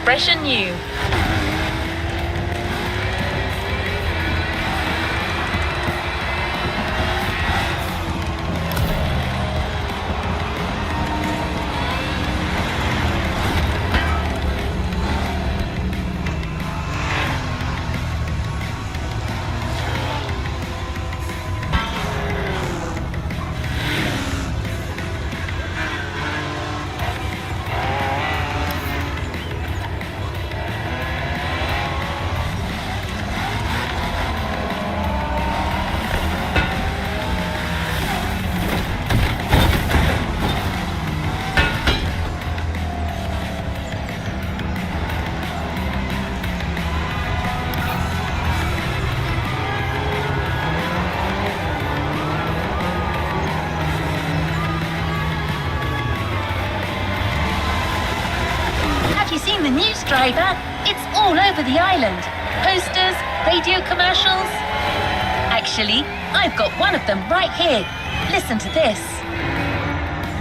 fresh and new. Seen the news, driver? It's all over the island. Posters, radio commercials. Actually, I've got one of them right here. Listen to this.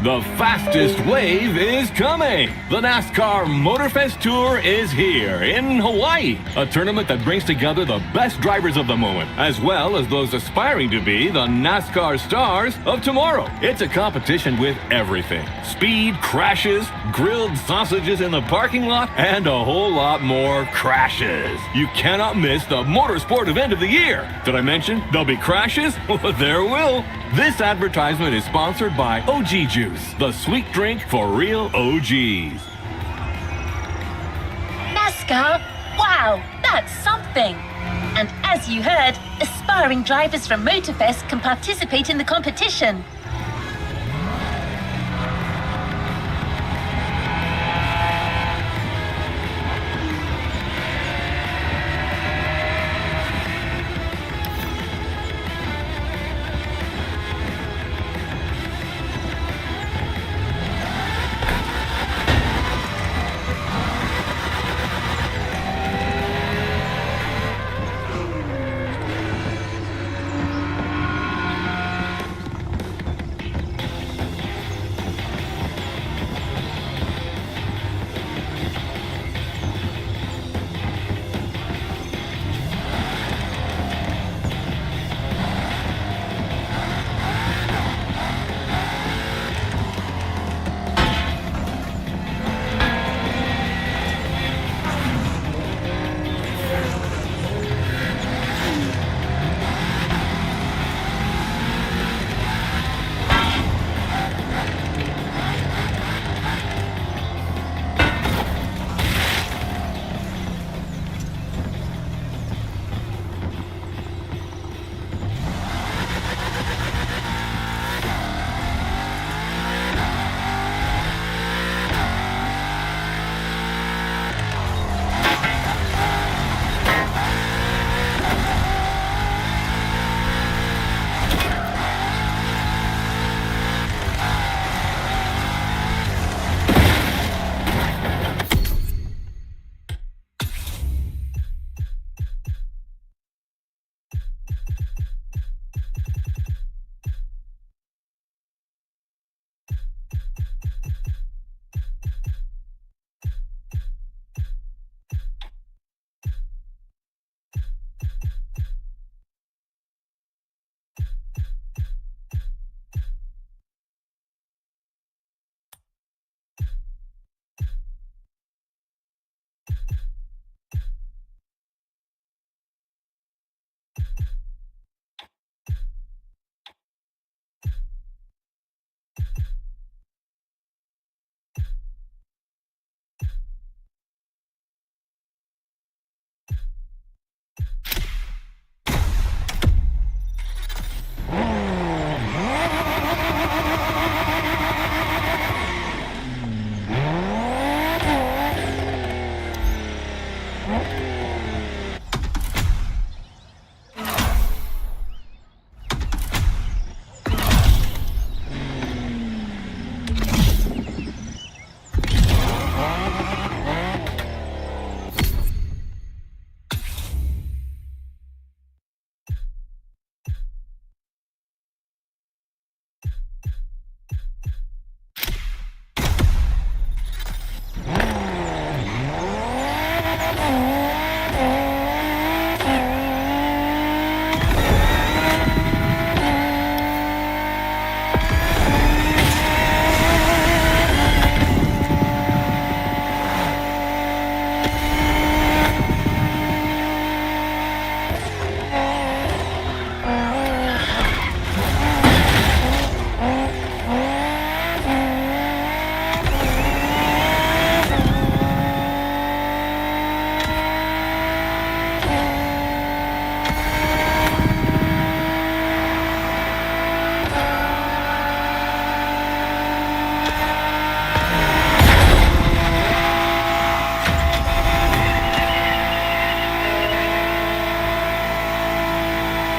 The fastest wave is coming! The NASCAR Motorfest Tour is here in Hawaii, a tournament that brings together the best drivers of the moment, as well as those aspiring to be the NASCAR stars of tomorrow. It's a competition with everything. Speed, crashes, grilled sausages in the parking lot, and a whole lot more crashes. You cannot miss the motorsport event of the year. Did I mention there'll be crashes? Well, there will. This advertisement is sponsored by OG Juice, the sweet drink for real OGs. NASCAR? Wow, that's something! And as you heard, aspiring drivers from Motorfest can participate in the competition.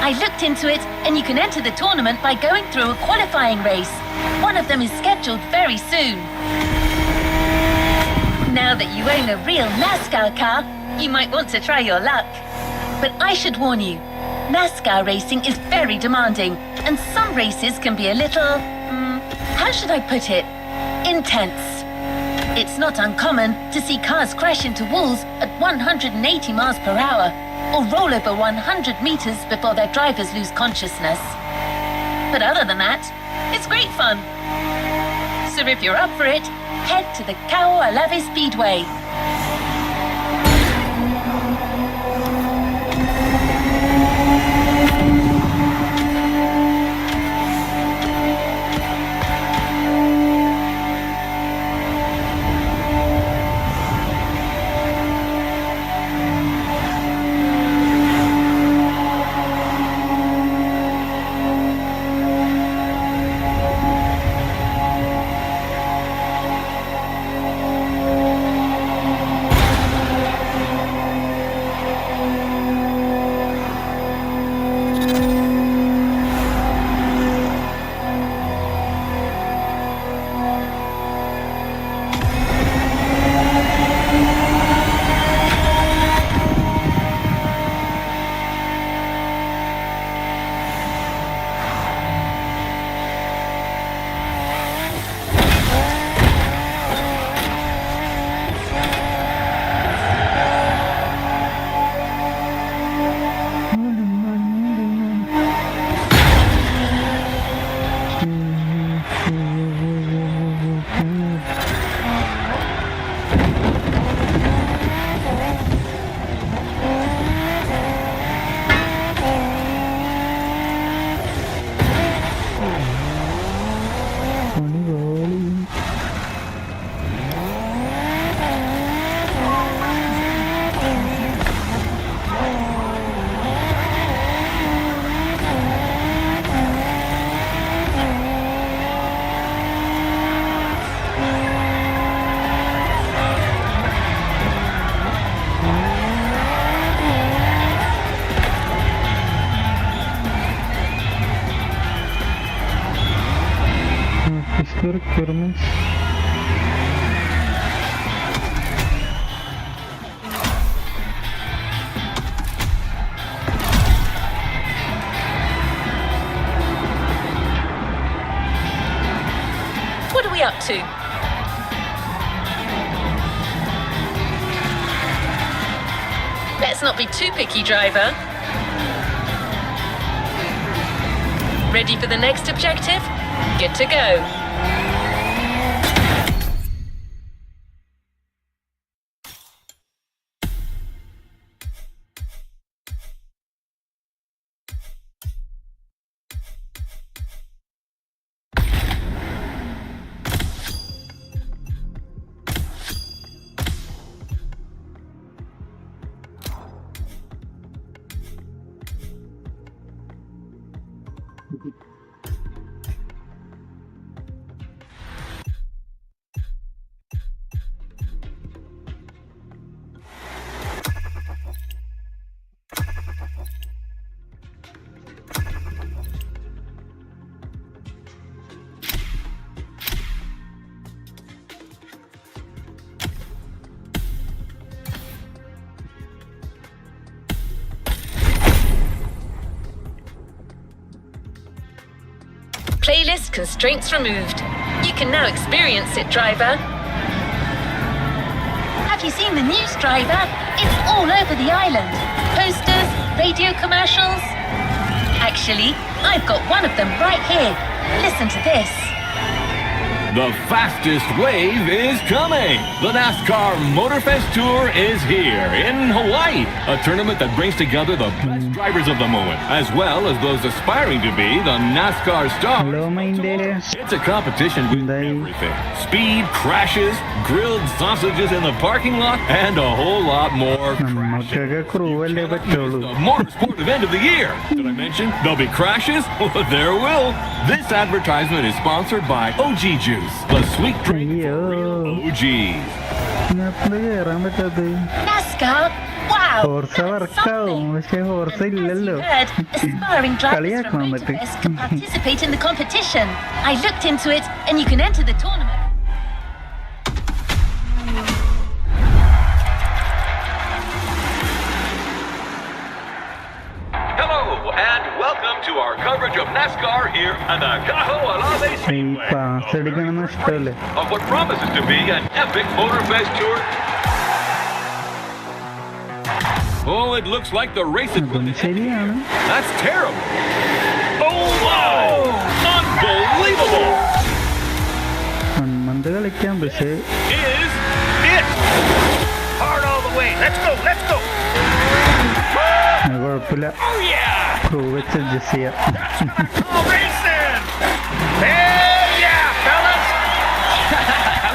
I looked into it, and you can enter the tournament by going through a qualifying race. One of them is scheduled very soon. Now that you own a real NASCAR car, you might want to try your luck. But I should warn you, NASCAR racing is very demanding, and some races can be a little, how should I put it? Intense. It's not uncommon to see cars crash into walls at 180 miles per hour or roll over 100 meters before their drivers lose consciousness. But other than that, it's great fun. So if you're up for it, head to the Cao Alave Speedway. Görmüş. What are we up to? Let's not be too picky, driver. Ready for the next objective? Good to go. Playlist constraints removed. You can now experience it, driver. Have you seen the news, driver? It's all over the island. Posters, radio commercials. Actually, I've got one of them right here. Listen to this. The fastest wave is coming. The NASCAR Motorfest Tour is here in Hawaii, a tournament that brings together the best drivers of the moment, as well as those aspiring to be the NASCAR stars. Hello, my India. It's a competition with everything. Speed, crashes, grilled sausages in the parking lot, and a whole lot more. The motorsport event of the year. Did I mention there'll be crashes? There will. This advertisement is sponsored by OG Juice, the sweet drink for real OGs. NASCAR? Wow! Wow, Horse that's വർക്കാവും something. പക്ഷെ horse And as ഇല്ലല്ലോ. you heard, aspiring drivers കളിയാക്കാൻ from പറ്റും. Motorfest can participate in the competition. I looked into it, and you can enter the tournament. Hello, and welcome to our coverage of NASCAR here at the Cajo Alave ഈ Speedway. Pass അടിക്കണമെന്ന് ഇഷ്ടമല്ലേ? Of what promises to be an epic Motorfest tour. Oh, it looks like the race is അതും ശരിയാണ്. That's terrible. Oh, wow! Unbelievable! മൺമന്ത് കളിക്കാം പക്ഷേ Is it? Hard all the way. Let's go, let's go. അത് കുഴപ്പമില്ല. Oh, yeah! Crew വെച്ച് adjust ചെയ്യാം. Oh, racing! Hell yeah, fellas!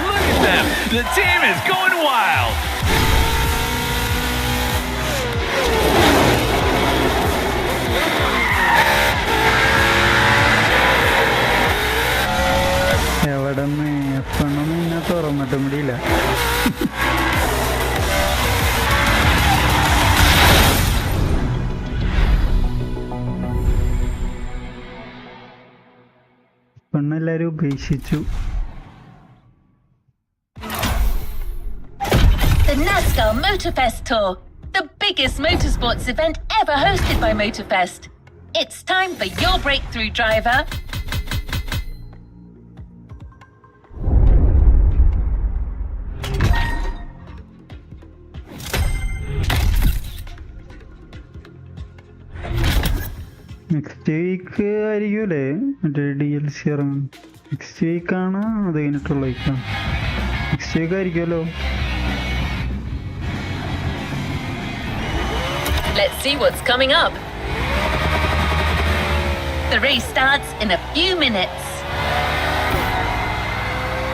Look at them. The team is going wild. എവിടെ നിന്ന് എഫണ്ണൊന്നും ഇന്നെ തുറന്നിട്ട് മുടിയില്ല. പെണ്ണെല്ലാരും ഉപേക്ഷിച്ചു. The NASCAR Motorfest Tour, the biggest motorsports event ever hosted by Motorfest. It's time for your breakthrough driver. Next week ആയിരിക്കുമല്ലേ മറ്റേ DLC ഇറങ്ങും? Next വീക്കാണ് അത് കഴിഞ്ഞിട്ടുള്ള വീക്കാണ്? നെക്സ്റ്റ് വീക്ക് ആയിരിക്കുമല്ലോ. Let's see what's coming up. The race starts in a few minutes.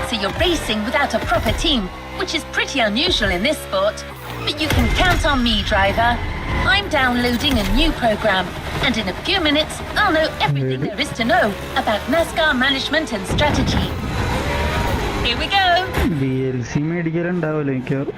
So you're racing without a proper team, which is pretty unusual in this sport. But you can count on me, driver. I'm downloading a new program, and in a few minutes, I'll know everything there is to know about NASCAR management and strategy. Here we go. DLC മേടിക്കലുണ്ടാവുമല്ലോ മിക്കവാറും.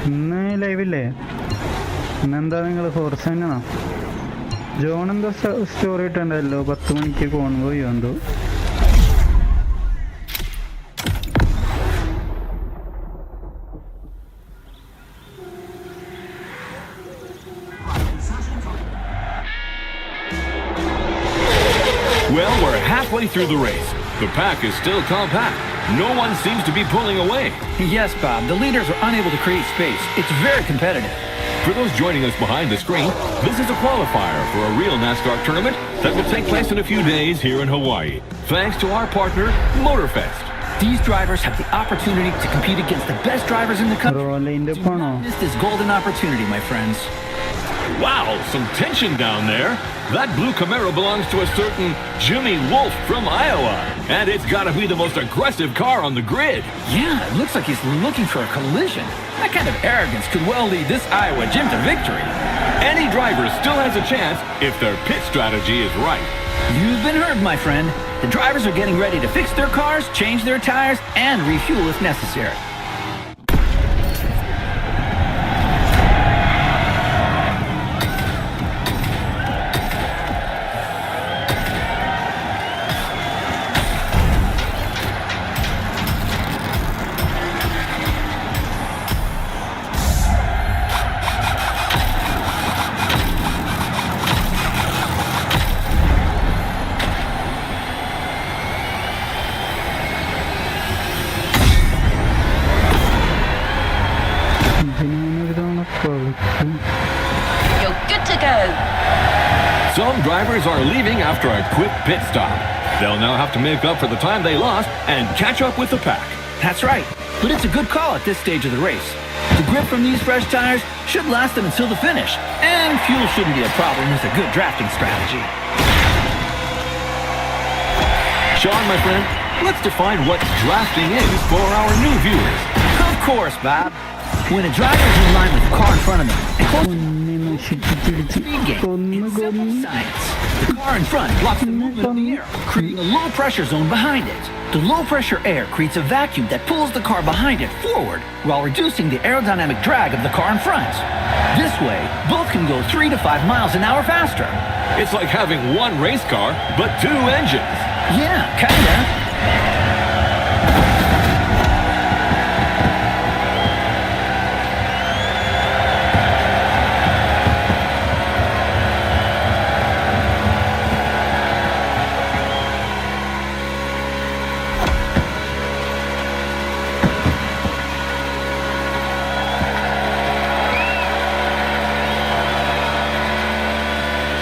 ഇന്ന് ലൈവില്ലേ? ഇന്നെന്താ നിങ്ങൾ fours തന്നെയാണോ? John എന്താ story ഇട്ടുണ്ടല്ലോ 10 മണിക്ക് കോൺവോയോ എന്തോ. Well, we're halfway through the race. The pack is still compact. No one seems to be pulling away. Yes, Bob. The leaders are unable to create space. It's very competitive. For those joining us behind the screen, this is a qualifier for a real NASCAR tournament that will take place in a few days here in Hawaii, thanks to our partner, Motorfest. These drivers have the opportunity to compete against the best drivers in the country. റോലൈൻ്റെ Do പോണോ? not miss this golden opportunity, my friends. Wow, some tension down there. That blue Camaro belongs to a certain Jimmy Wolf from Iowa, and it's got to be the most aggressive car on the grid. Yeah, it looks like he's looking for a collision. That kind of arrogance could well lead this Iowa Jim to victory. Any driver still has a chance if their pit strategy is right. You've been heard, my friend. The drivers are getting ready to fix their cars, change their tires, and refuel if necessary. Some drivers are leaving after a quick pit stop. They'll now have to make up for the time they lost and catch up with the pack. That's right, but it's a good call at this stage of the race. The grip from these fresh tires should last them until the finish, and fuel shouldn't be a problem with a good drafting strategy. Sean, my friend, let's define what drafting is for our new viewers. Of course, Bob. When a driver is in line with the car in front of them and close to ഒന്നി നശിപ്പിച്ചിടിച്ച് speed game, കൊന്നു it's simple കൊന്നു science. The car in front blocks the movement of the air, creating a low pressure zone behind it. The low pressure air creates a vacuum that pulls the car behind it forward while reducing the aerodynamic drag of the car in front. This way, both can go 3 to 5 miles an hour faster. It's like having one race car, but two engines. Yeah, kinda.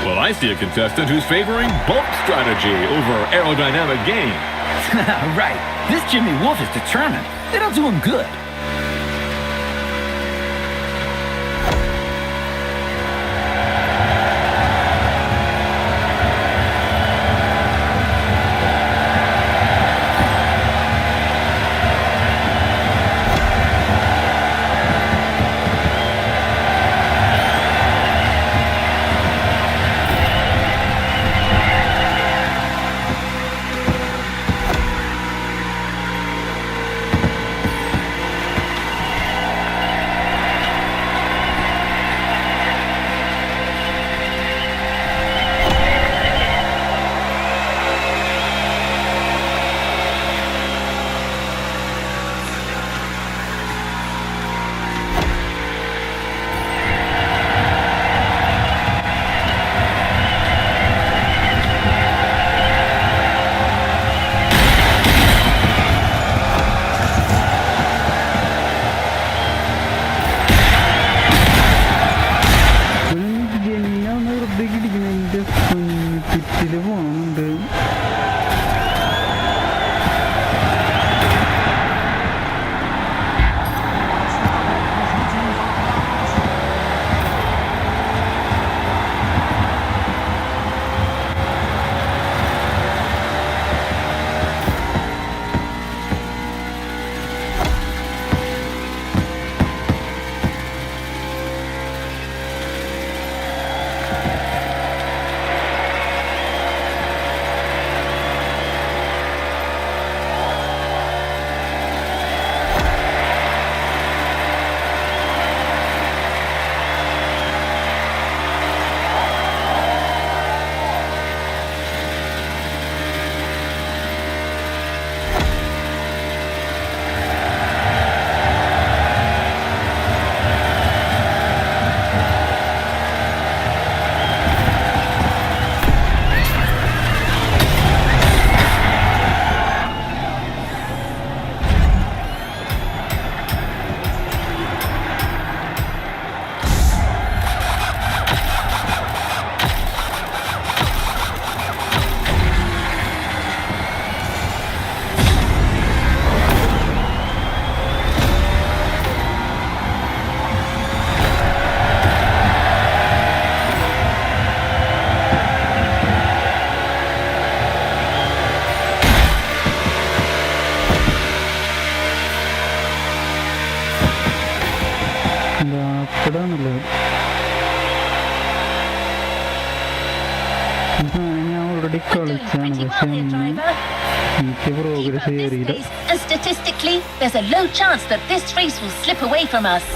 Well, I see a contestant who's favoring bulk strategy over aerodynamic gain. Right. This Jimmy Wolf is determined. It'll do him good. പിറ്റില് പോണുണ്ട്. ഇതാണല്ലോ ഞാൻ already കളിച്ചാണ്, പക്ഷെ ഒന്നും എനിക്ക് progress Keep up this കയറിയില്ല. pace, and statistically, there's a low chance that this race will slip away from us.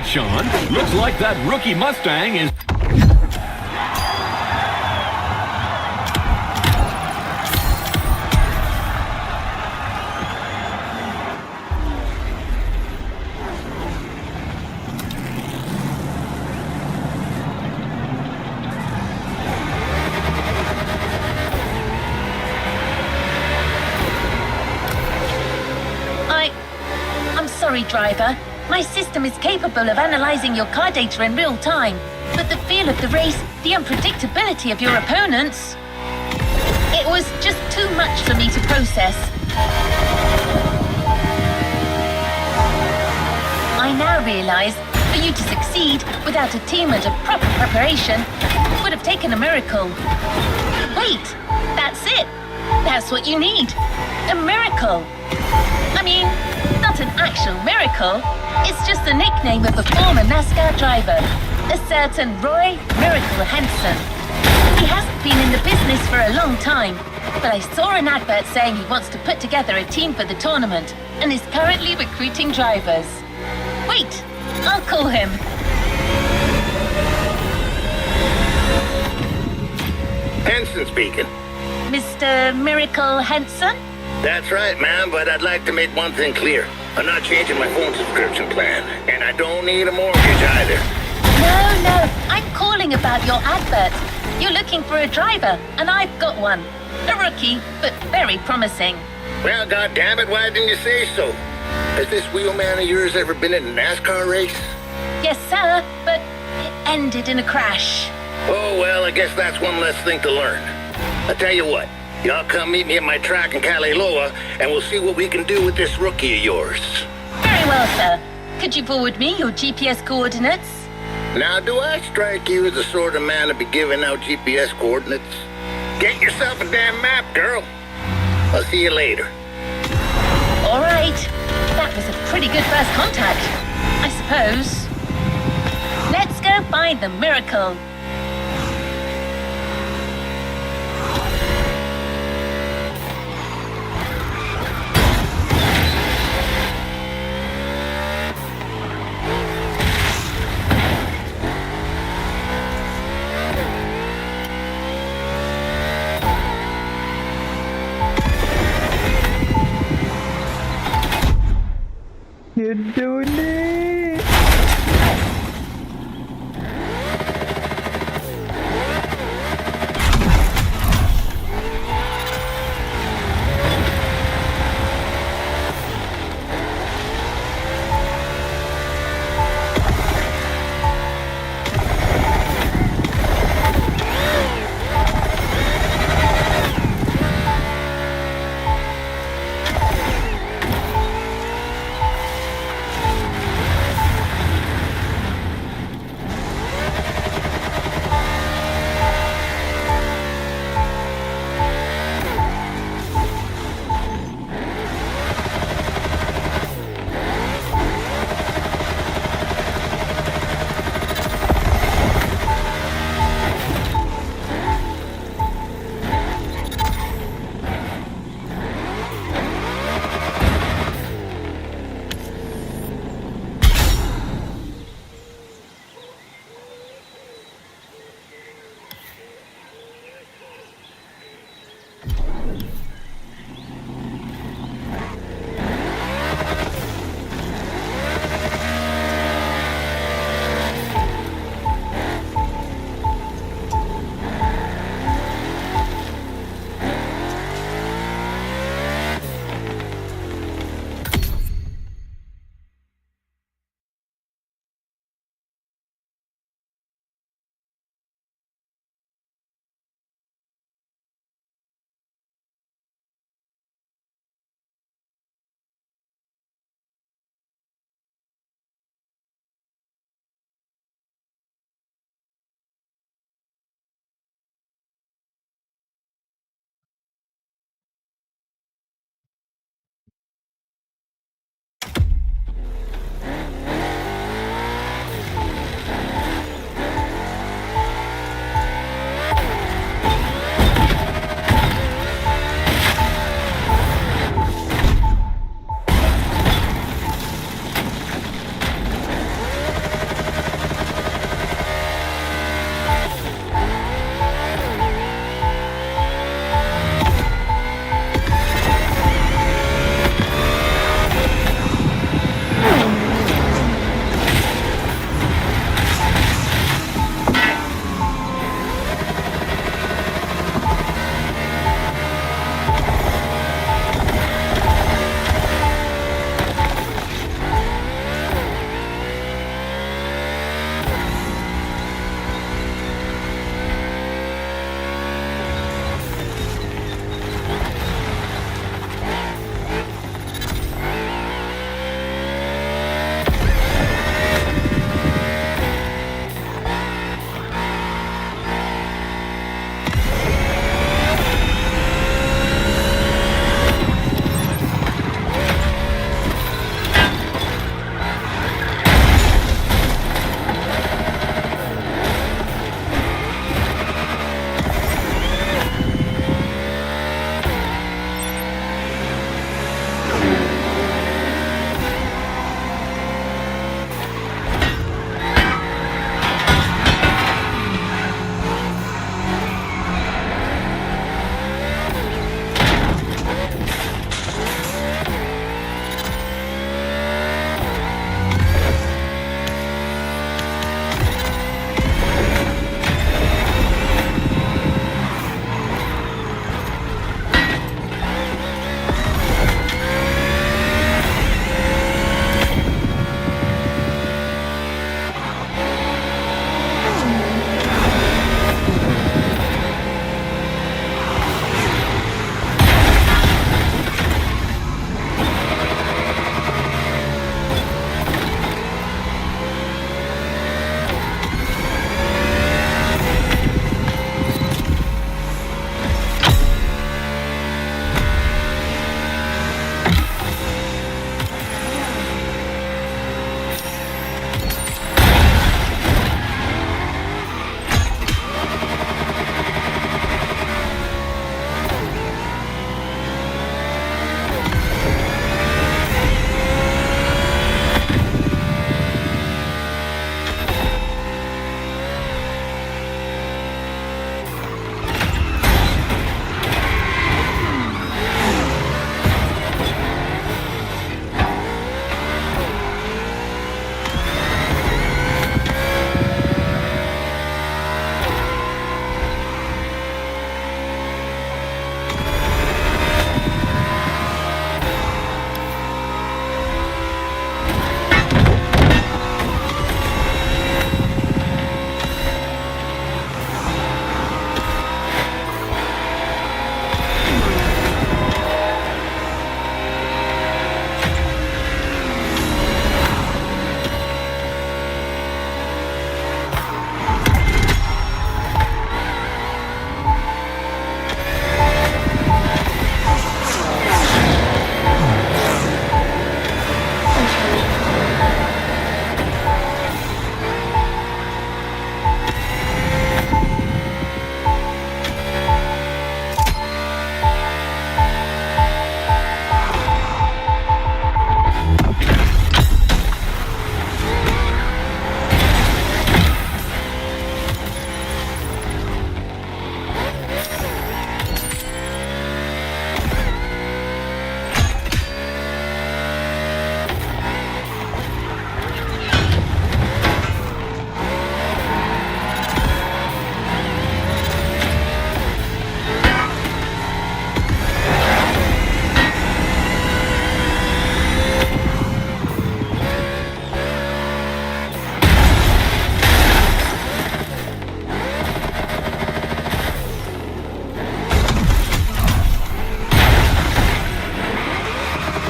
that, Sean. Looks like that rookie Mustang is... I'm sorry, driver. My system is capable of analyzing your car data in real time, but the feel of the race, the unpredictability of your opponents, it was just too much for me to process. I now realize for you to succeed without a team and a proper preparation would have taken a miracle. Wait, that's it. That's what you need. A miracle. I mean, not an actual miracle. It's just the nickname of a former NASCAR driver, a certain Roy Miracle Hansen. He hasn't been in the business for a long time, but I saw an advert saying he wants to put together a team for the tournament and is currently recruiting drivers. Wait, I'll call him. Henson speaking. Mr. Miracle Hansen? That's right, ma'am, but I'd like to make one thing clear. I'm not changing my phone subscription plan, and I don't need a mortgage either. No, I'm calling about your advert. You're looking for a driver, and I've got one. A rookie, but very promising. Well, goddammit, why didn't you say so? Has this wheelman of yours ever been in a NASCAR race? Yes, sir, but it ended in a crash. Oh, well, I guess that's one less thing to learn. I'll tell you what. Y'all come meet me at my track in Kaliloa, and we'll see what we can do with this rookie of yours. Very well, sir. Could you forward me your GPS coordinates? Now, do I strike you as the sort of man to be giving out GPS coordinates? Get yourself a damn map, girl. I'll see you later. All right. That was a pretty good first contact, I suppose. Let's go find the miracle. You're doing it!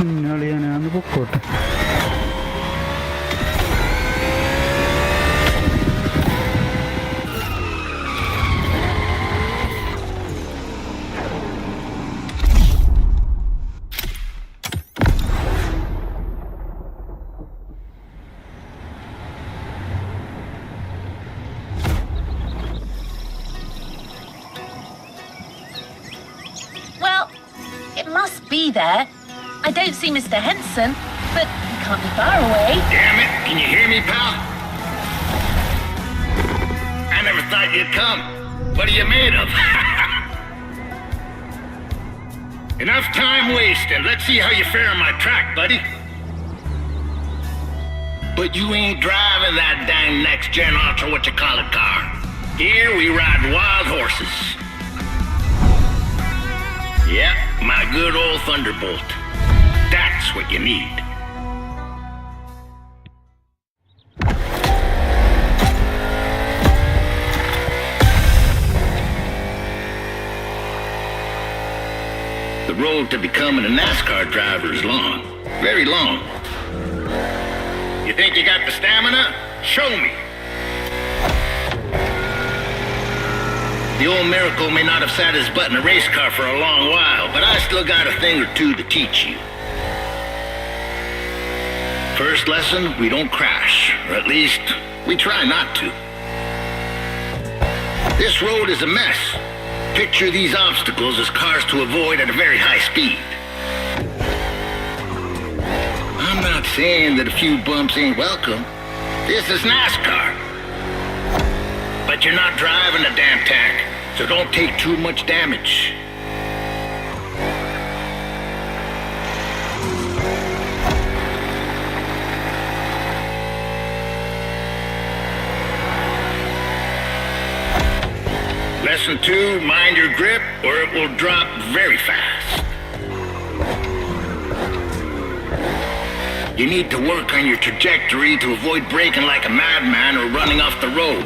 അളിയാനാന്ന് പൊക്കോട്ടെ. Well, it must be there. I don't see Mr. Henson, but he can't be far away. Damn it, can you hear me, pal? I never thought you'd come. What are you made of? Enough time wasted. Let's see how you fare on my track, buddy. But you ain't driving that dang next-gen ultra-what-you-call-it car. Here we ride wild horses. Yep, my good old Thunderbolt. That's what you need. The road to becoming a NASCAR driver is long. Very long. You think you got the stamina? Show me. The old miracle may not have sat his butt in a race car for a long while, but I still got a thing or two to teach you. First lesson, we don't crash, or at least, we try not to. This road is a mess. Picture these obstacles as cars to avoid at a very high speed. I'm not saying that a few bumps ain't welcome. This is NASCAR. But you're not driving a damn tank, so don't take too much damage. Lesson 2, mind your grip or it will drop very fast. You need to work on your trajectory to avoid braking like a madman or running off the road.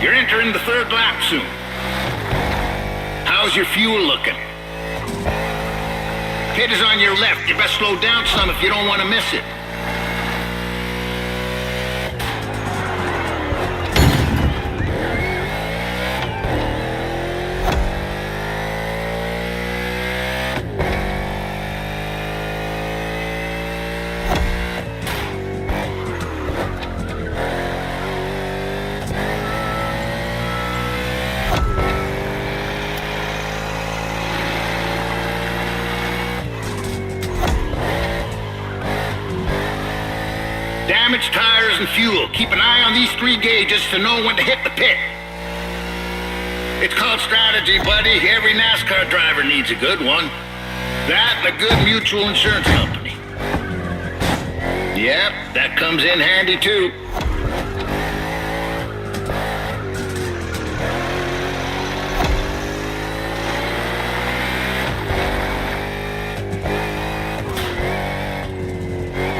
You're entering the third lap soon. How's your fuel looking? Pit is on your left. You best slow down some if you don't want to miss it. Damaged tires and fuel. Keep an eye on these 3 gauges to know when to hit the pit. It's called strategy, buddy. Every NASCAR driver needs a good one. That and a good mutual insurance company. Yep, that comes in handy too.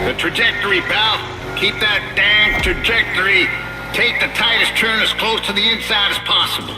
The trajectory, pal. Keep that dang trajectory. Take the tightest turn as close to the inside as possible.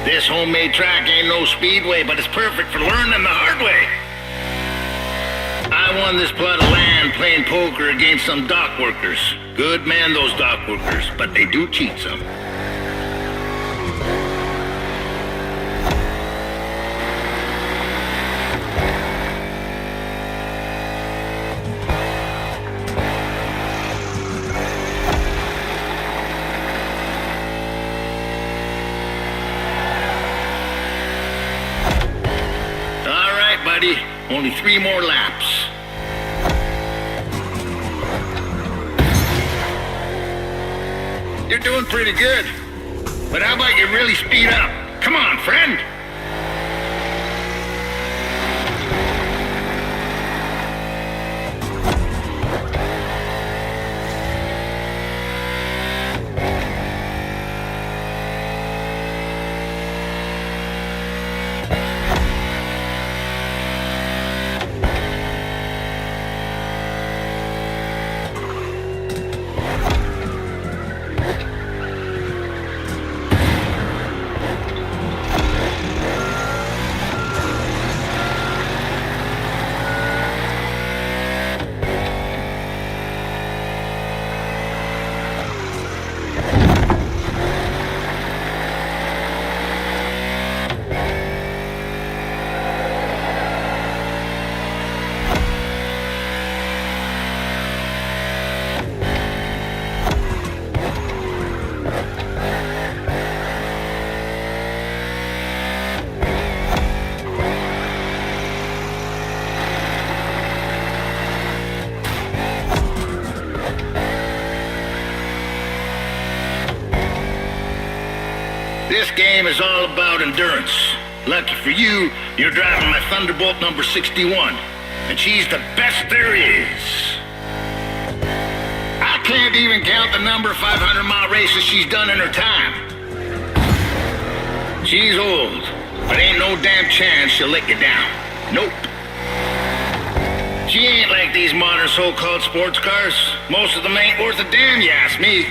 This homemade track ain't no speedway, but it's perfect for learning the hard way. I won this plot of land playing poker against some dock workers. Good men, those dock workers, but they do cheat some. All right, buddy. Only 3 more laps. You're doing pretty good. But how about you really speed up? Come on, friend. This game is all about endurance. Lucky for you, you're driving my Thunderbolt number 61, and she's the best there is. I can't even count the number of 500-mile races she's done in her time. She's old, but ain't no damn chance she'll let you down. Nope. She ain't like these modern so-called sports cars. Most of them ain't worth a damn, you ask me.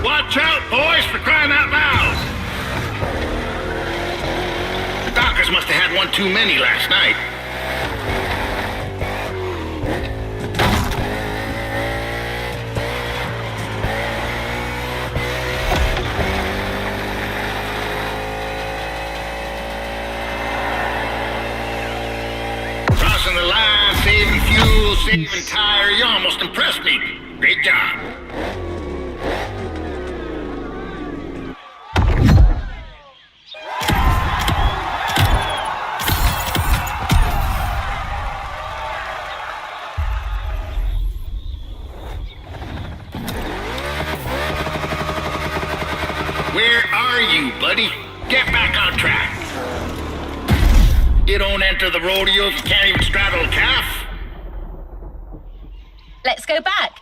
Watch out, boys, for crying out loud! The Dockers must have had one too many last night. Crossing the line, saving fuel, saving tire, you almost impressed me. Great job. Where are you, buddy? Get back on track. You don't enter the rodeo if you can't even straddle a calf. Let's go back.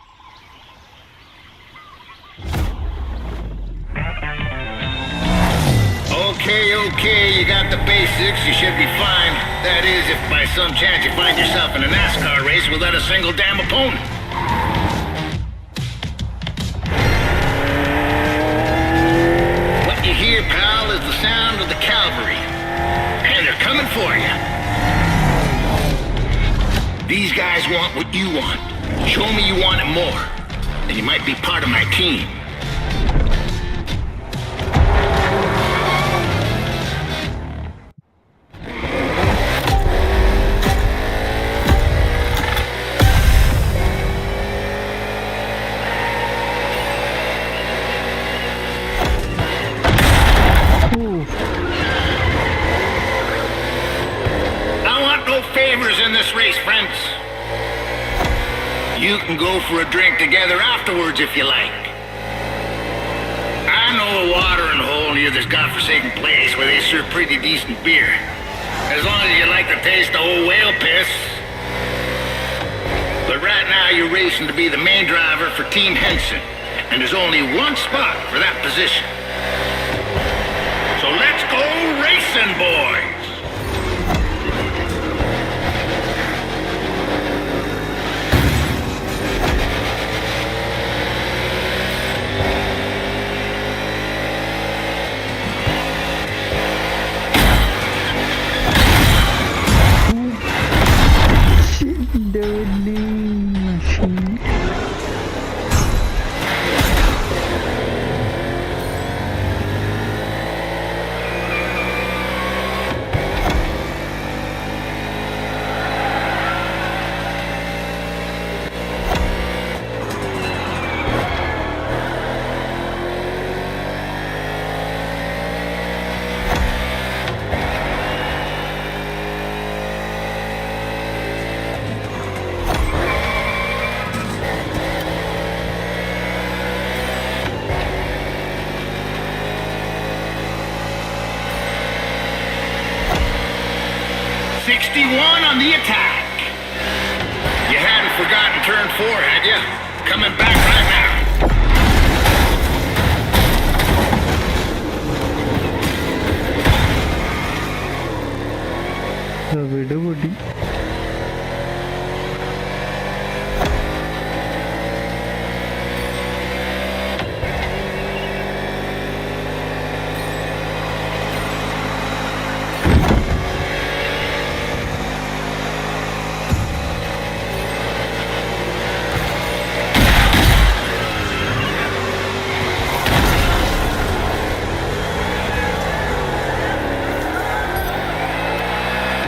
Okay, you got the basics, you should be fine. That is, if by some chance you find yourself in a NASCAR race without a single damn opponent. What you hear, pal, is the sound of the cavalry. And they're coming for you. These guys want what you want. Show me you want it more, and you might be part of my team. You can go for a drink together afterwards if you like. I know a watering hole near this godforsaken place where they serve pretty decent beer. As long as you like the taste of old whale piss. But right now you're racing to be the main driver for Team Henson. And there's only one spot for that position. So let's go racing, boys! Dirty machine. 61 on the attack. You hadn't forgotten turn 4, had you? Coming back right now. വിടുപൊടി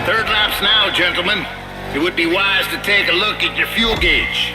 Third laps now, gentlemen. It would be wise to take a look at your fuel gauge.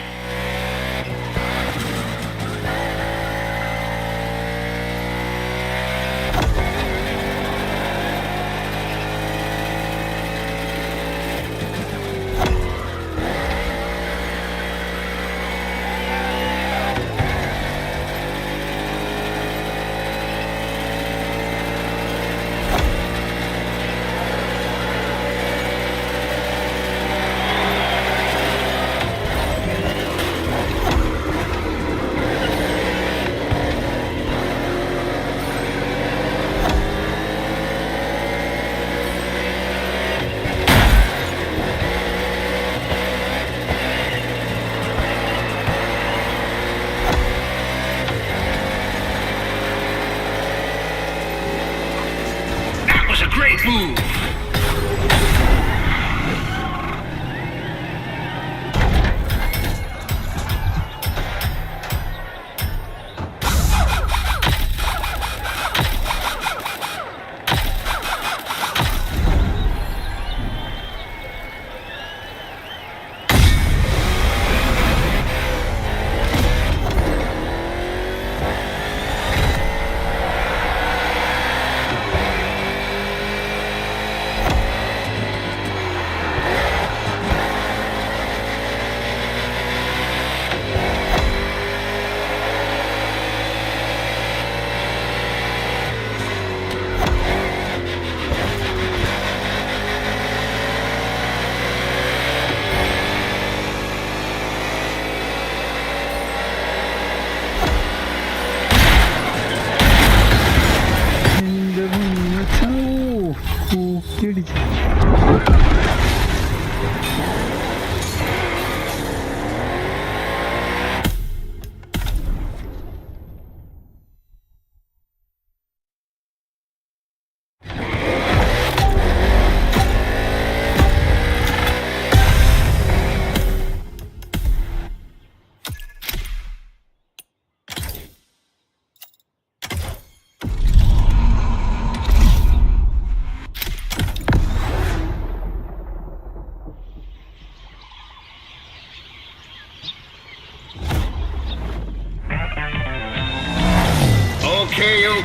Great move.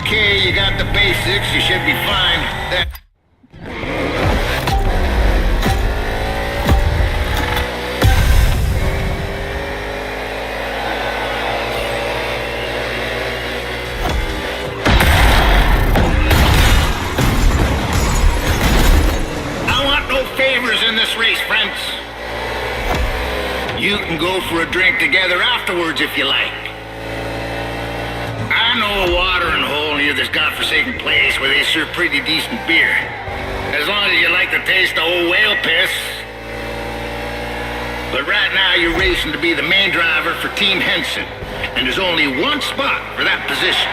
Okay, you got the basics. You should be fine. can go for a drink together afterwards if you like. I know a watering hole near this godforsaken place where they serve pretty decent beer. As long as you like the taste of old whale piss. But right now you're racing to be the main driver for Team Henson, and there's only one spot for that position.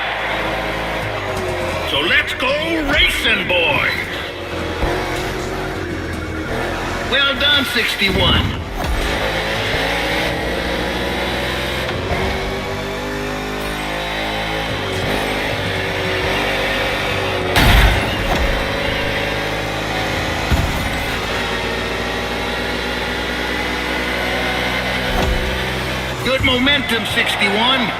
So let's go racing, boys! Well done, 61. Good momentum, 61.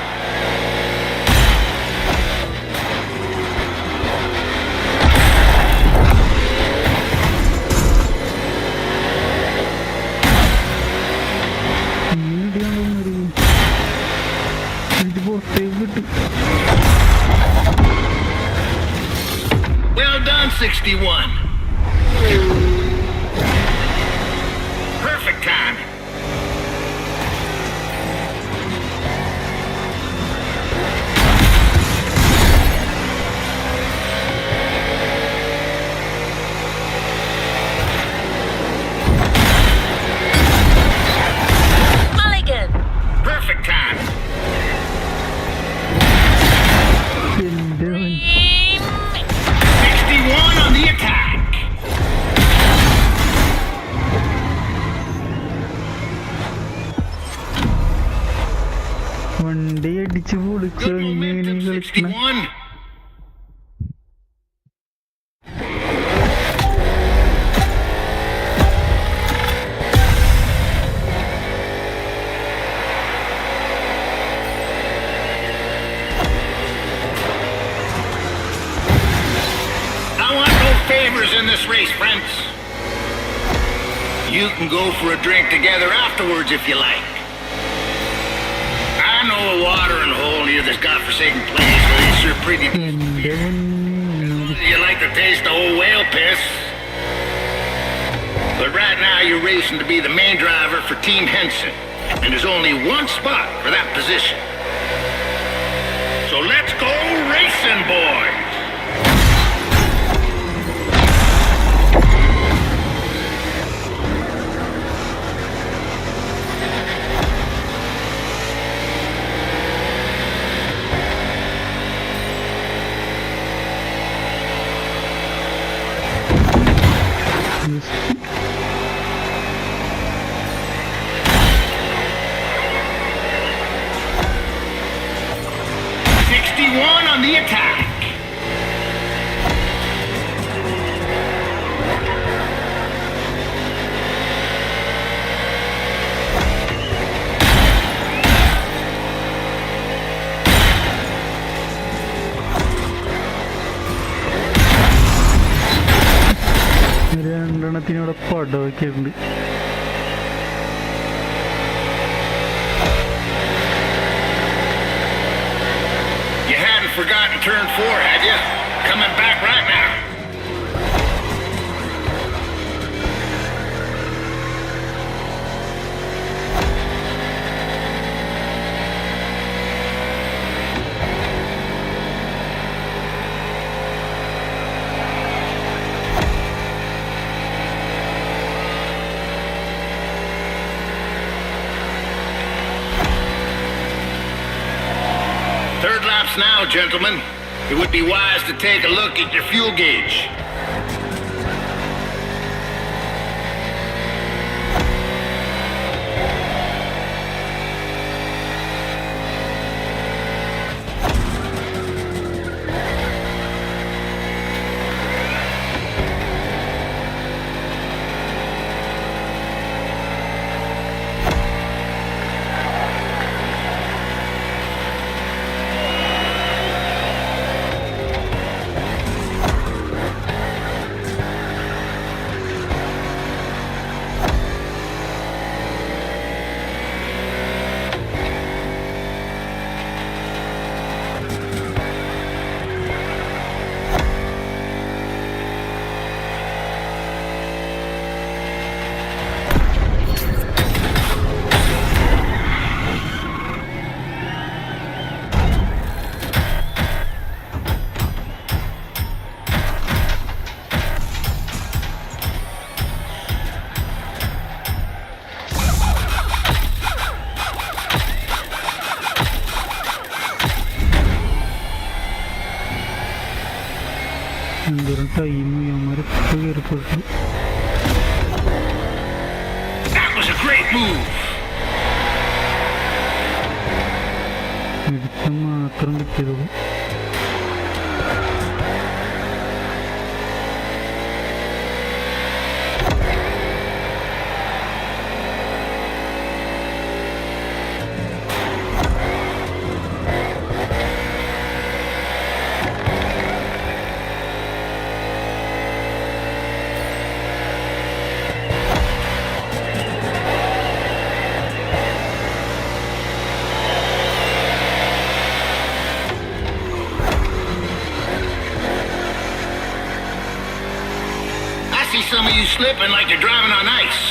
Well done, 61. Perfect time. Mulligan! Perfect time. Green! 61 on the attack. വണ്ടി അടിച്ചു പൊളിച്ചു Good momentum, കളിക്കണ 61. I want no favors in this race, friends. You can go for a drink together afterwards if you like. I know a watering hole near this godforsaken place where they serve pretty decent beer. You like the taste of old whale piss? But right now you're racing to be the main driver for Team Henson, and there's only one spot for that position. So let's go racing, boys! On the attack. രണ്ടെണ്ണത്തിനോടെ പടവൊക്കെയുണ്ട് Forgotten turn 4, had you? Coming back right now. Third laps now, gentlemen. It would be wise to take a look at your fuel gauge. എന്തോരം time അവന്മാരൊക്കെ കയറിപ്പെട്ടു. That was a great move. എടുത്ത മാത്രം കിട്ടിയത്. See some of you slipping like you're driving on ice.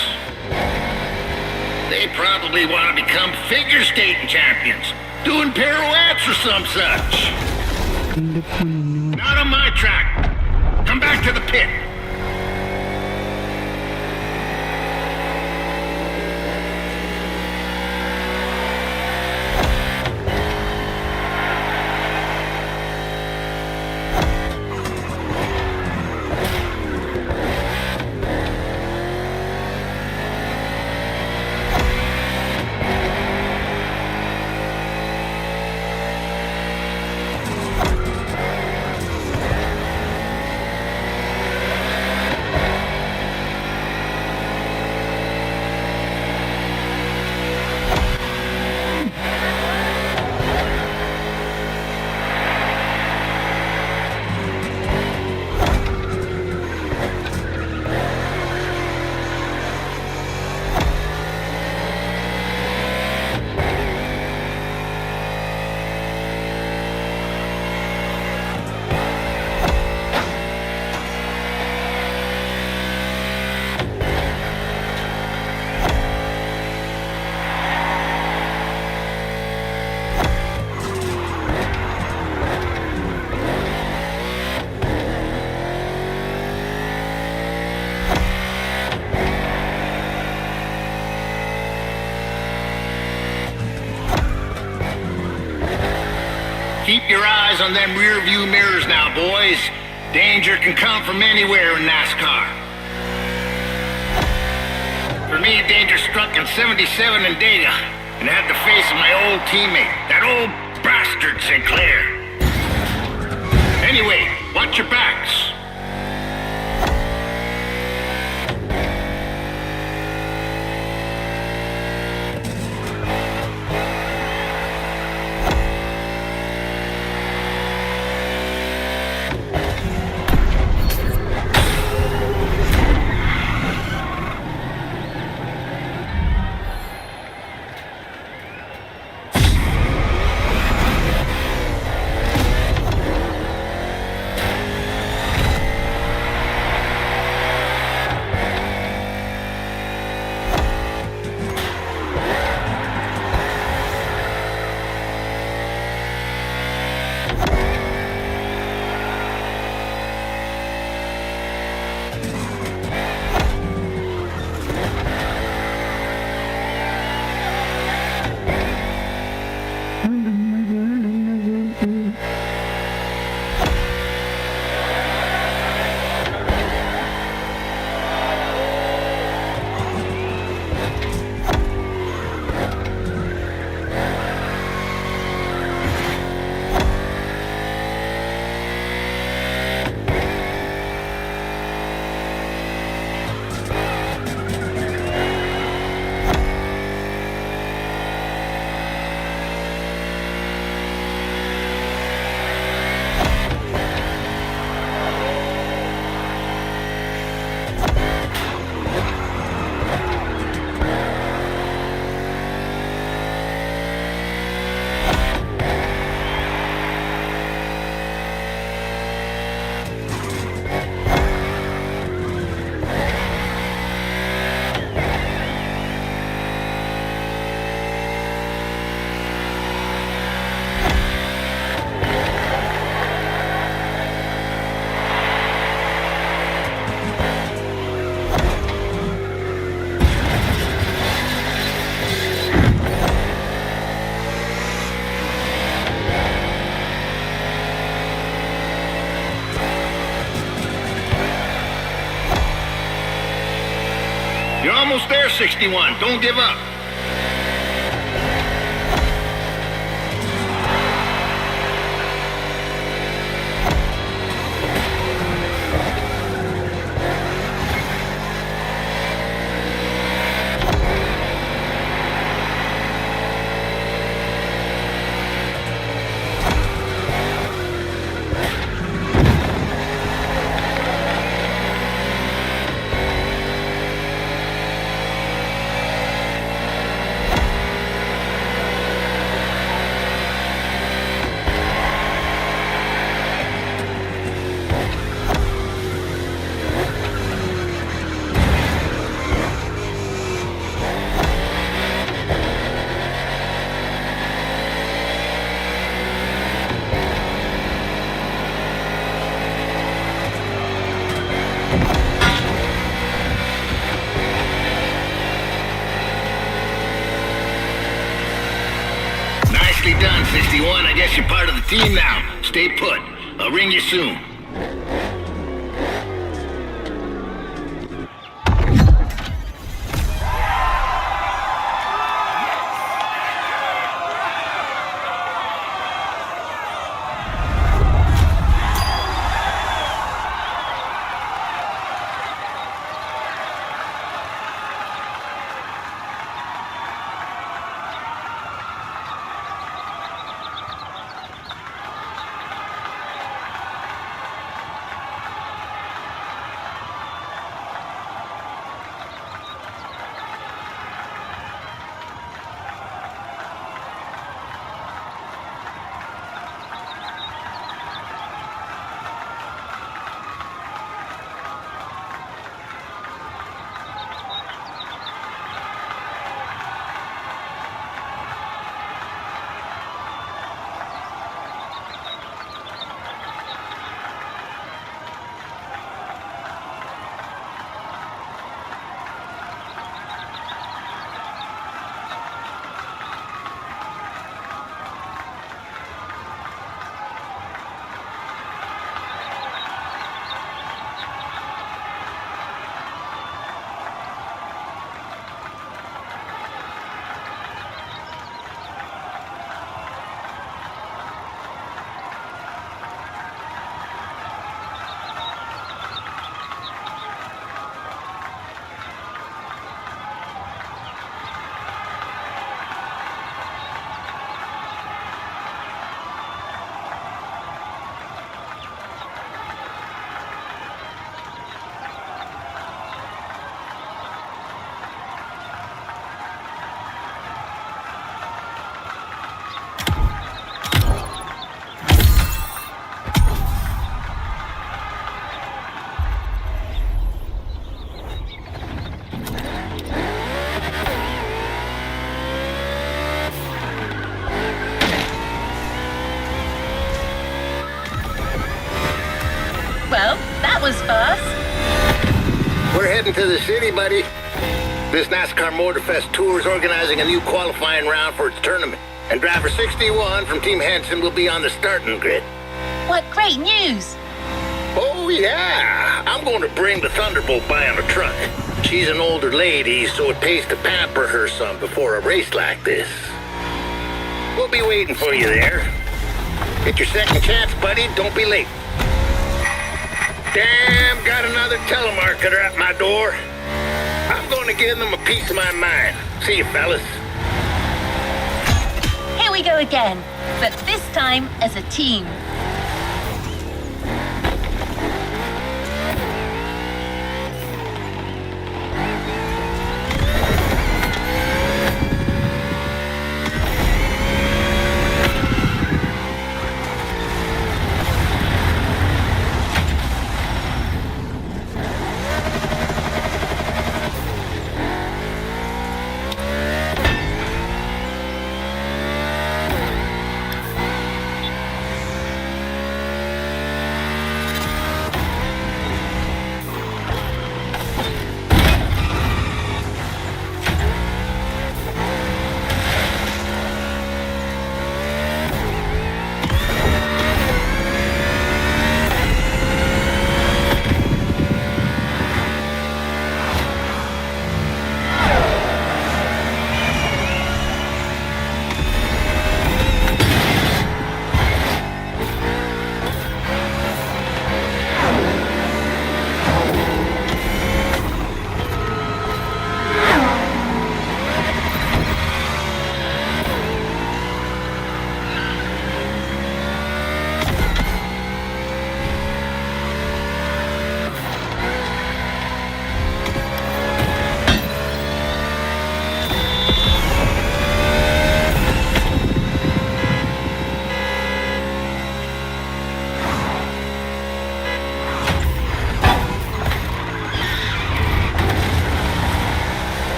They probably want to become figure skating champions, doing pirouettes or some such. എൻ്റെ പൊന്നു Not on my track. Come back to the pit. Keep your eyes on them rear view mirrors now, boys. Danger can come from anywhere in NASCAR. For me, danger struck in '77 in Dega, and I had to face my old teammate, that old bastard Sinclair. Anyway, watch your backs. You're almost there, 61. Don't give up. Nicely done, 61. I guess you're part of the team now. Stay put. I'll ring you soon. Well, that was fast. We're heading to the city, buddy. This NASCAR Motorfest Tour is organizing a new qualifying round for its tournament. And driver 61 from Team Henson will be on the starting grid. What great news! Oh, yeah. I'm going to bring the Thunderbolt by on a truck. She's an older lady, so it pays to pamper her some before a race like this. We'll be waiting for you there. Get your second chance, buddy. Don't be late. Damn, got another telemarketer at my door. I'm going to give them a piece of my mind. See you, fellas. Here we go again, but this time as a team.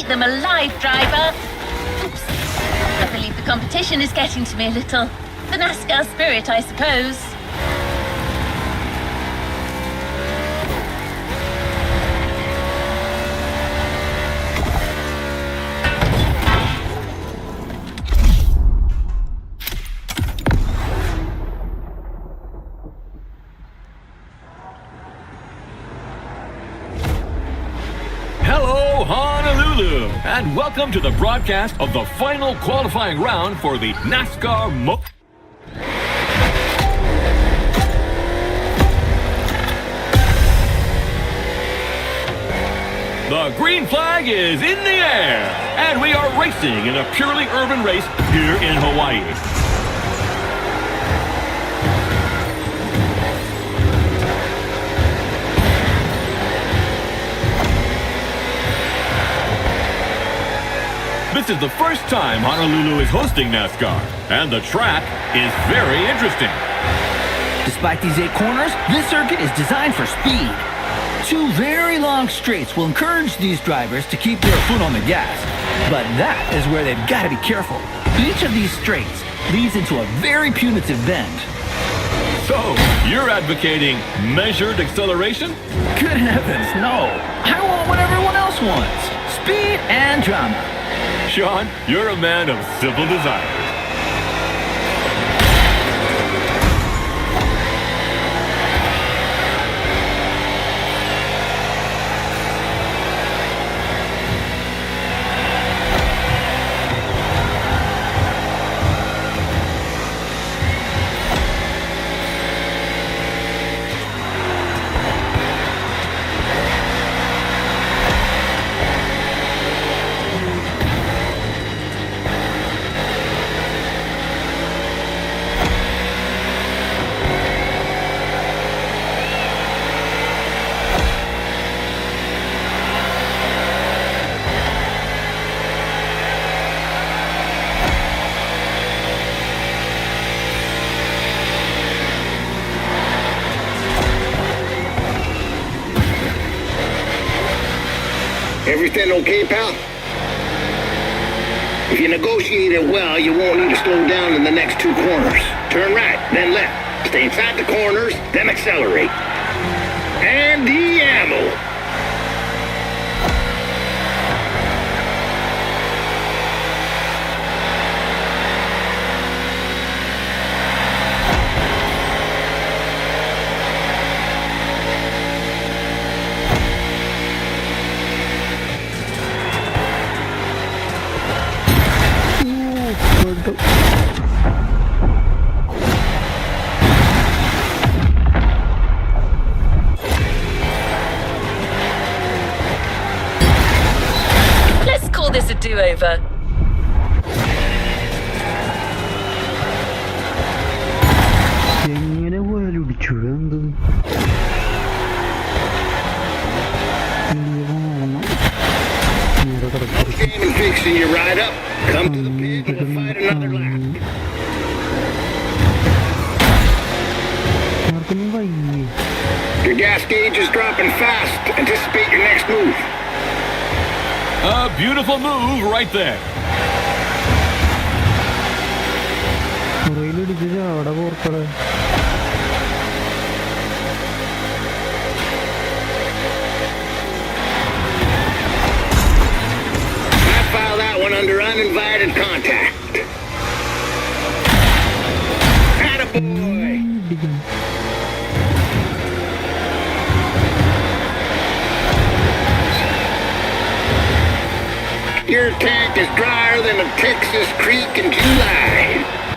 eat them alive, driver. Oops. I believe the competition is getting to me a little. The NASCAR spirit, I suppose. Hello, Honolulu, and welcome to the broadcast of the final qualifying round for the NASCAR The green flag is in the air, and we are racing in a purely urban race here in Hawaii. This is the first time Honolulu is hosting NASCAR, and the track is very interesting. Despite these 8 corners, this circuit is designed for speed. 2 very long straights will encourage these drivers to keep their foot on the gas. But that is where they've got to be careful. Each of these straights leads into a very punitive bend. So, you're advocating measured acceleration? Good heavens, no. I want what everyone else wants. Speed and drama. Sean, you're a man of simple desires. Everything okay, pal? If you negotiate it well, you won't need to slow down in the next 2 corners. Turn right, then left. Stay inside the corners, then accelerate. And the ammo. Let's call this a do-over. എങ്ങനെ പോയാലും ഇടിച്ചു എന്ത് Game and fixing you right up. Come to the pit and we'll fight another lap. ആർക്കൊന്നും വയ്യേ Your gas gauge is dropping fast. Anticipate your next move. A beautiful move right there. പുറയിലിടിച്ച് അവിടെ പോർക്കട I file that one under uninvited contact. Attaboy! Your tank is drier than a Texas creek in July.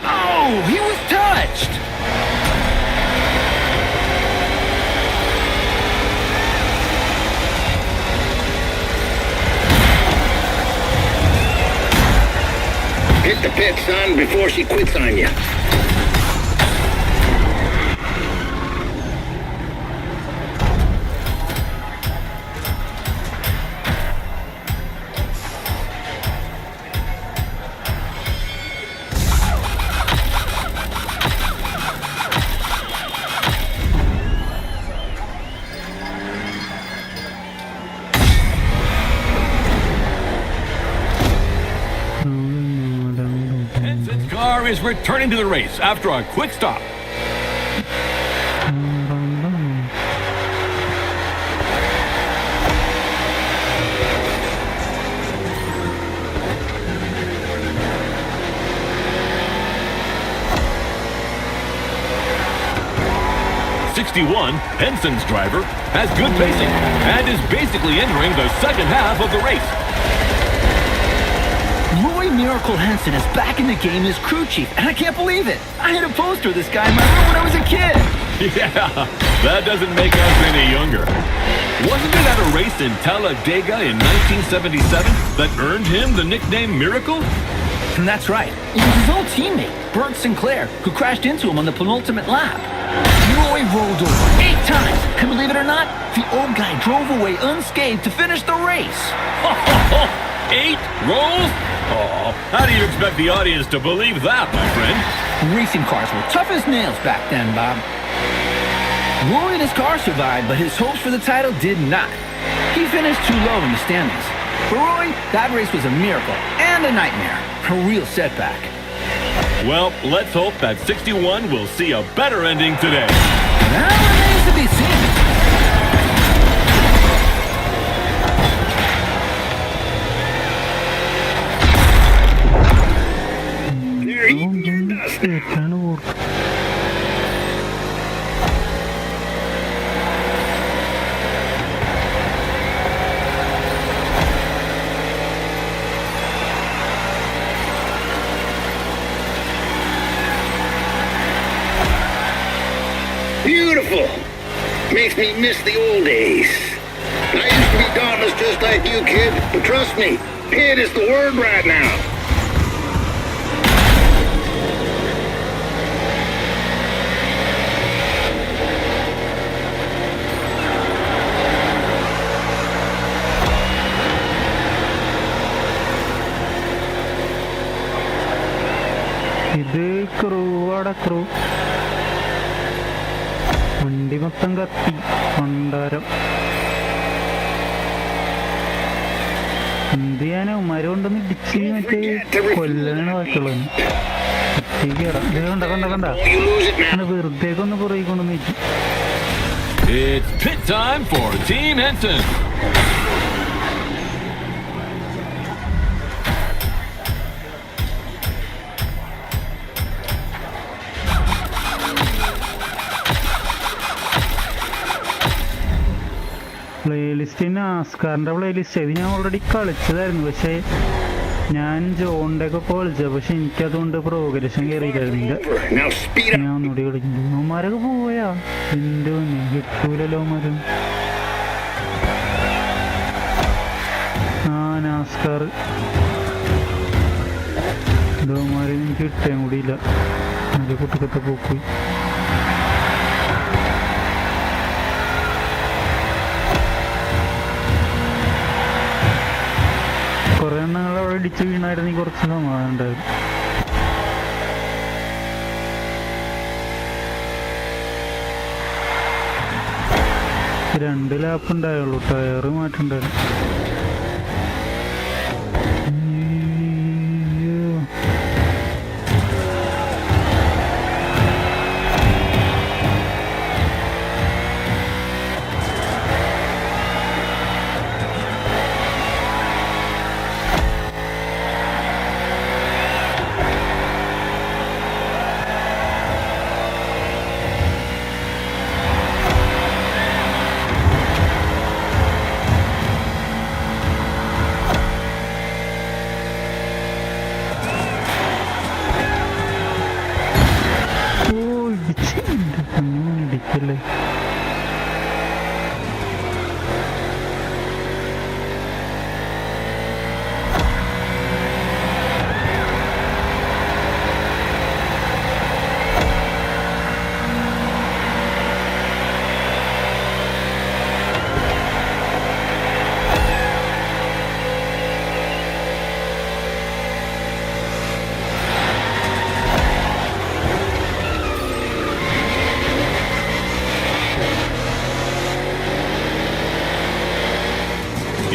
Oh, he was touched. Hit the pit, son, before she quits on you. Henson's car is returning to the race after a quick stop. Henson's driver has good pacing and is basically entering the second half of the race. Roy Miracle Henson is back in the game as crew chief, and I can't believe it. I had a poster of this guy in my room when I was a kid. Yeah, that doesn't make us any younger. Wasn't it at a race in Talladega in 1977 that earned him the nickname Miracle? And that's right. It was his old teammate, Bert Sinclair, who crashed into him on the penultimate lap. Roy rolled over 8 times, and believe it or not, the old guy drove away unscathed to finish the race. 8 rolls? Oh, how do you expect the audience to believe that, my friend? Racing cars were tough as nails back then, Bob. Roy and his car survived, but his hopes for the title did not. He finished too low in the standings. For Roy, that race was a miracle and a nightmare, a real setback. Well, let's hope that 61 will see a better ending today. That remains to be seen. There you go. Beautiful. Makes me miss the old days. I used to be dauntless just like you, kid. But trust me, pit is the word right now. ഇത് ക്രൂവാട crew വണ്ടി മൊത്തം കത്തി പണ്ടാരം എന്ത് ചെയ്യാനോ മരം കൊണ്ടൊന്ന് ഇടിച്ച് മറ്റേ കൊല്ലണ ബാക്കിയുള്ളത് കണ്ട വെറുതേക്ക് ഒന്ന് പുറകെ കൊണ്ടൊന്ന് വെച്ചു. It's pit time for Team Henson. Playlist നാസ്കാറിൻ്റെ പ്ലേലിസ്റ്റ് ഇത് ഞാൻ ഓൾറെഡി കളിച്ചതായിരുന്നു. പക്ഷേ ഞാൻ ജോണിൻ്റെ ഒക്കെ കളിച്ചത്, പക്ഷെ എനിക്കതുകൊണ്ട് പ്രോഗ്രഷൻ കയറിയിട്ടായിരുന്നില്ല. ഞാൻ ഒന്നുകൂടി കളിക്കുന്നു. അവന്മാരൊക്കെ പോയാ എൻ്റെ കിട്ടൂലല്ലോ അവന്മാരും. ആ നാസ്കാർ ഇതവന്മാരെ എനിക്ക് കിട്ടാൻ കൂടിയില്ല. നല്ല കുട്ടിക്കത്തെ പോയി. കുറേ എണ്ണങ്ങൾ അവിടെ ഇടിച്ച് വീണായിരുന്നെങ്കിൽ കുറച്ച് സമാധാനം ഉണ്ടായിരുന്നു. രണ്ട് ലാപ്പ് ഉണ്ടായുള്ളൂ, ടയറ് മാറ്റുണ്ടായിരുന്നു. ഇടിക്കല്ലേ.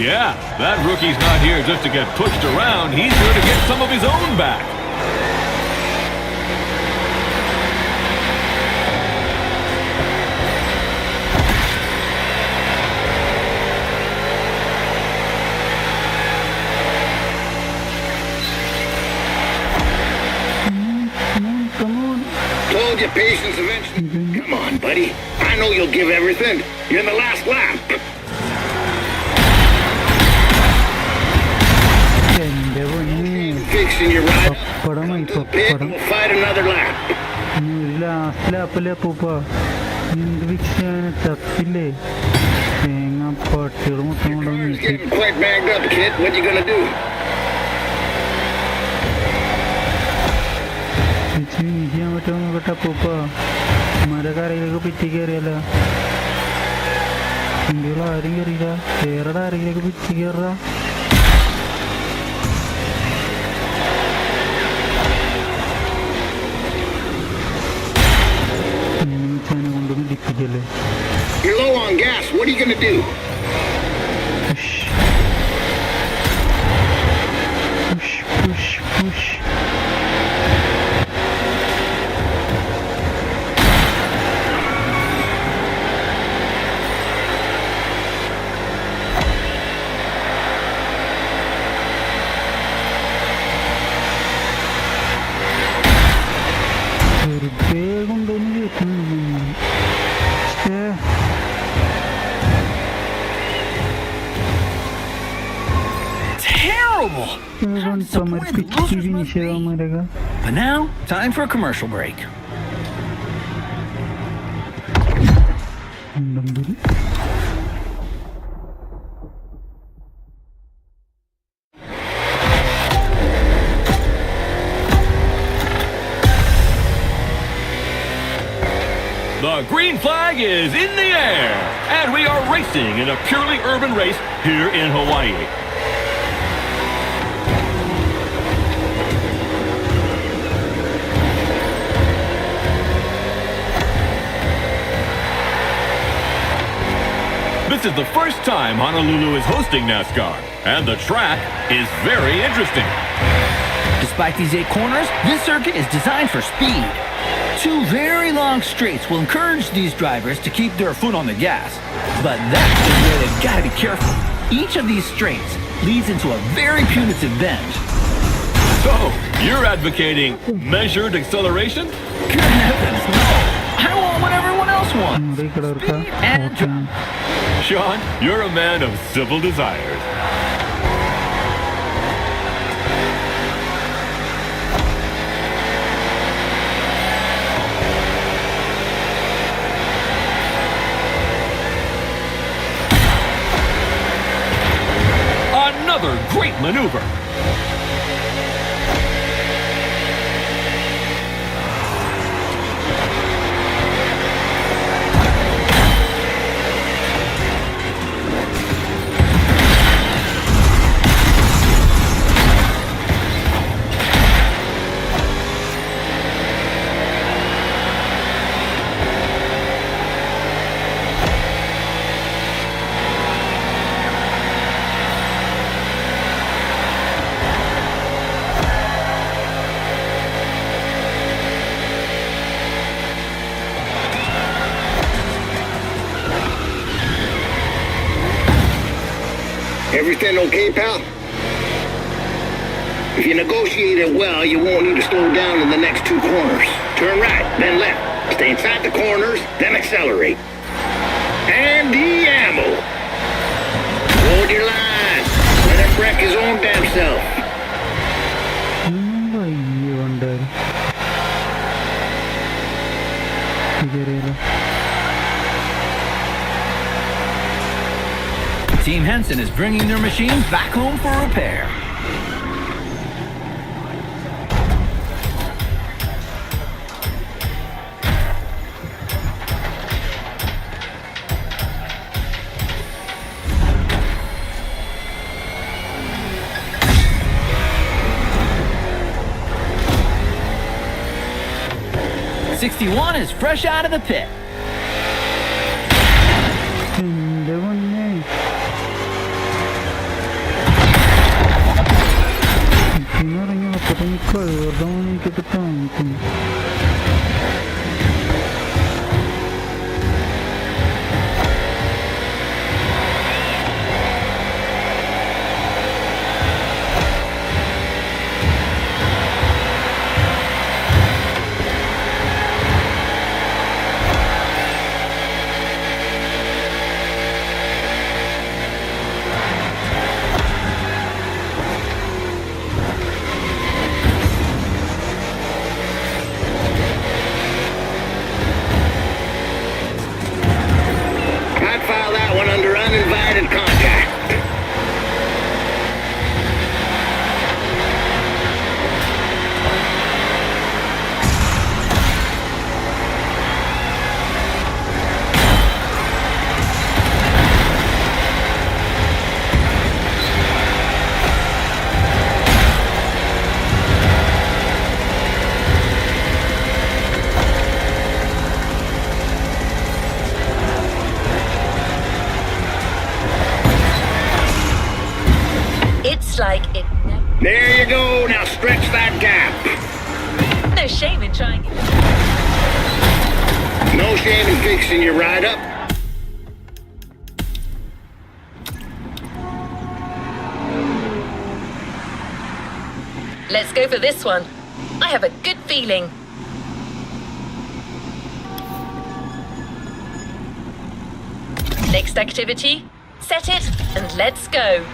Yeah, that rookie's not here just to get pushed around. He's here to get some of his own back. told you patience eventually. Come on, buddy. I know you'll give everything. You're in the last lap. എന്റെ പൊന്നെ Fixing your ride. പപ്പടമായി Pit, പപ്പടം we'll fight another lap. Last ലാപ്പല്ലേ പൂപ്പ എന്ത് വിക്ഷാണ് ചത്തില്ലേ തേങ്ങ പട്ടികൾ മൊത്തം Car's കൊണ്ടുവന്ന് getting quite bagged up, kid. What you gonna do? ചെയ്യാൻ പറ്റുമോ നോക്കട്ടെ പൂപ്പ മരക്കരയിലേക്ക് പിറ്റി കയറിയല്ല ഇന്ത്യയിൽ ആരും കയറിയില്ല വേറെ ആരെങ്കിലേക്ക് പിറ്റി കയറുക കൊണ്ടൊന്ന് ഡിപ്പിക്കല്ലേ You're low on gas. What are you gonna do? push push push push വെറുതെ കൊണ്ടുവന്ന് കേൾക്കുന്നു Terrible! സമർപ്പിച്ച് വിനിഷേധമാരക But now, time for a commercial break. ഉണ്ടെങ്കിൽ The green flag is in the air, and we are racing in a purely urban race here in Hawaii. This is the first time Honolulu is hosting NASCAR, and the track is very interesting. Despite these 8 corners, this circuit is designed for speed. 2 very long straights will encourage these drivers to keep their foot on the gas. But that's just where they've got to be careful. Each of these straights leads into a very punitive bend. So, you're advocating measured acceleration? Good heavens, no! I want what everyone else wants. മുറിക്കിടർക്ക And drop. Sean, you're a man of civil desires. Another great maneuver. Everything okay, pal? If you negotiate it well, you won't need to slow down in the next 2 corners. Turn right, then left. Stay inside the corners, then accelerate. And the ammo. Hold your line. Let him wreck his own damn self. വയ്യ ഉണ്ടായി കയറിയല്ലോ Team Henson is bringing their machine back home for repair. '61 is fresh out of the pit. എന്റെ പൊന്നെ ഇറങ്ങി അപ്പത്തെ കഴിവറുടെ എനിക്കിട്ട് കാണിക്കുന്നു There you go. Now stretch that gap. No shame in trying it. No shame in fixing your ride up. Let's go for this one. I have a good feeling. Next activity, set it and let's go.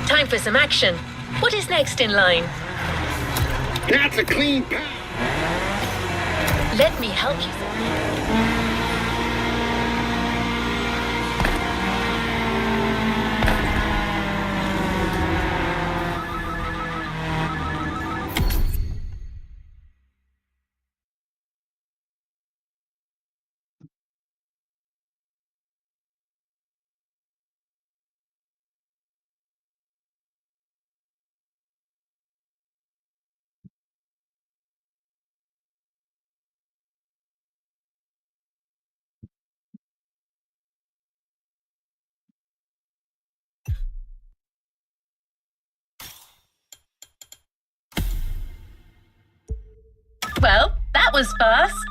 Time for some action. What is next in line? That's a clean pass. Let me help you. Well, that was fast.